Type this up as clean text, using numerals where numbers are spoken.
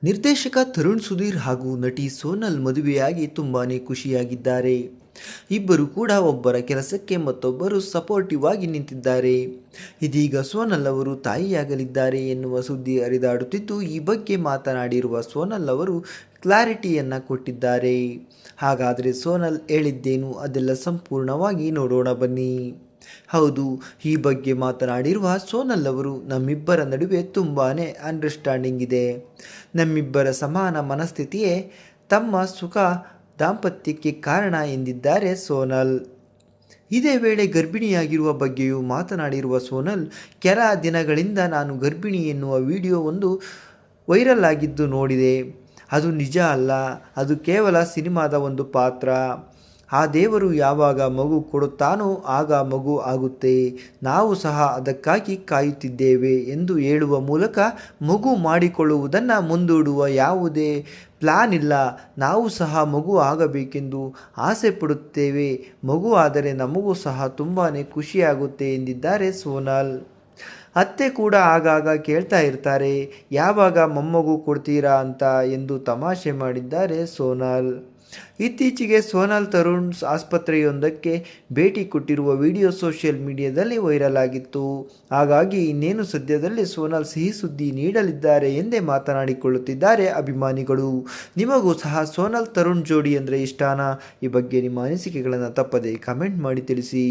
ನಿರ್ದೇಶಕ ತರುಣ್ ಸುಧೀರ್ ಹಾಗೂ ನಟಿ ಸೋನಲ್ ಮದುವೆಯಾಗಿ ತುಂಬಾ ಖುಷಿಯಾಗಿದ್ದಾರೆ. ಇಬ್ಬರು ಕೂಡ ಒಬ್ಬರ ಕೆಲಸಕ್ಕೆ ಮತ್ತೊಬ್ಬರು ಸಪೋರ್ಟಿವ್ ಆಗಿ ನಿಂತಿದ್ದಾರೆ. ಇದೀಗ ಸೋನಲ್ ಅವರು ತಾಯಿಯಾಗಲಿದ್ದಾರೆ ಎನ್ನುವ ಸುದ್ದಿ ಹರಿದಾಡುತ್ತಿದ್ದು, ಈ ಬಗ್ಗೆ ಮಾತನಾಡಿರುವ ಸೋನಲ್ ಅವರು ಕ್ಲಾರಿಟಿಯನ್ನು ಕೊಟ್ಟಿದ್ದಾರೆ. ಹಾಗಾದರೆ ಸೋನಲ್ ಹೇಳಿದ್ದೇನು, ಅದೆಲ್ಲ ಸಂಪೂರ್ಣವಾಗಿ ನೋಡೋಣ ಬನ್ನಿ. ಹೌದು, ಈ ಬಗ್ಗೆ ಮಾತನಾಡಿರುವ ಸೋನಲ್ ಅವರು, ನಮ್ಮಿಬ್ಬರ ನಡುವೆ ತುಂಬಾ ಅಂಡರ್ಸ್ಟ್ಯಾಂಡಿಂಗ್ ಇದೆ. ನಮ್ಮಿಬ್ಬರ ಸಮಾನ ಮನಸ್ಥಿತಿಯೇ ತಮ್ಮ ಸುಖ ದಾಂಪತ್ಯಕ್ಕೆ ಕಾರಣ ಎಂದಿದ್ದಾರೆ ಸೋನಲ್. ಇದೇ ವೇಳೆ ಗರ್ಭಿಣಿಯಾಗಿರುವ ಬಗ್ಗೆಯೂ ಮಾತನಾಡಿರುವ ಸೋನಲ್, ಕೆಲ ದಿನಗಳಿಂದ ನಾನು ಗರ್ಭಿಣಿ ಎನ್ನುವ ವಿಡಿಯೋ ಒಂದು ವೈರಲ್ ಆಗಿದ್ದು ನೋಡಿದೆ. ಅದು ನಿಜ ಅಲ್ಲ, ಅದು ಕೇವಲ ಸಿನಿಮಾದ ಒಂದು ಪಾತ್ರ. ಆ ದೇವರು ಯಾವಾಗ ಮಗು ಕೊಡುತ್ತಾನೋ ಆಗ ಮಗು ಆಗುತ್ತೆ. ನಾವು ಸಹ ಅದಕ್ಕಾಗಿ ಕಾಯುತ್ತಿದ್ದೇವೆ ಎಂದು ಹೇಳುವ ಮೂಲಕ ಮಗು ಮಾಡಿಕೊಳ್ಳುವುದನ್ನು ಮುಂದೂಡುವ ಯಾವುದೇ ಪ್ಲಾನ್ ಇಲ್ಲ. ನಾವು ಸಹ ಮಗು ಆಗಬೇಕೆಂದು ಆಸೆ ಪಡುತ್ತೇವೆ. ಮಗು ಆದರೆ ನಮಗೂ ಸಹ ತುಂಬಾ ಖುಷಿಯಾಗುತ್ತೆ ಎಂದಿದ್ದಾರೆ ಸೋನಲ್. ಅತ್ತೆ ಕೂಡ ಆಗಾಗ ಕೇಳ್ತಾ ಇರ್ತಾರೆ, ಯಾವಾಗ ಮೊಮ್ಮಗು ಕೊಡ್ತೀರಾ ಅಂತ ಎಂದು ತಮಾಷೆ ಮಾಡಿದ್ದಾರೆ ಸೋನಲ್. ಇತ್ತೀಚೆಗೆ ಸೋನಲ್ ತರುಣ್ ಆಸ್ಪತ್ರೆಯೊಂದಕ್ಕೆ ಭೇಟಿ ಕೊಟ್ಟಿರುವ ವಿಡಿಯೋ ಸೋಷಿಯಲ್ ಮೀಡಿಯಾದಲ್ಲಿ ವೈರಲ್ ಆಗಿತ್ತು. ಹಾಗಾಗಿ ಇನ್ನೇನು ಸದ್ಯದಲ್ಲೇ ಸೋನಲ್ ಸಿಹಿ ಸುದ್ದಿ ನೀಡಲಿದ್ದಾರೆ ಎಂದೇ ಮಾತನಾಡಿಕೊಳ್ಳುತ್ತಿದ್ದಾರೆ ಅಭಿಮಾನಿಗಳು. ನಿಮಗೂ ಸಹ ಸೋನಲ್ ತರುಣ್ ಜೋಡಿ ಅಂದರೆ ಇಷ್ಟನಾ? ಈ ಬಗ್ಗೆ ನಿಮ್ಮ ಅನಿಸಿಕೆಗಳನ್ನು ತಪ್ಪದೇ ಕಮೆಂಟ್ ಮಾಡಿ ತಿಳಿಸಿ.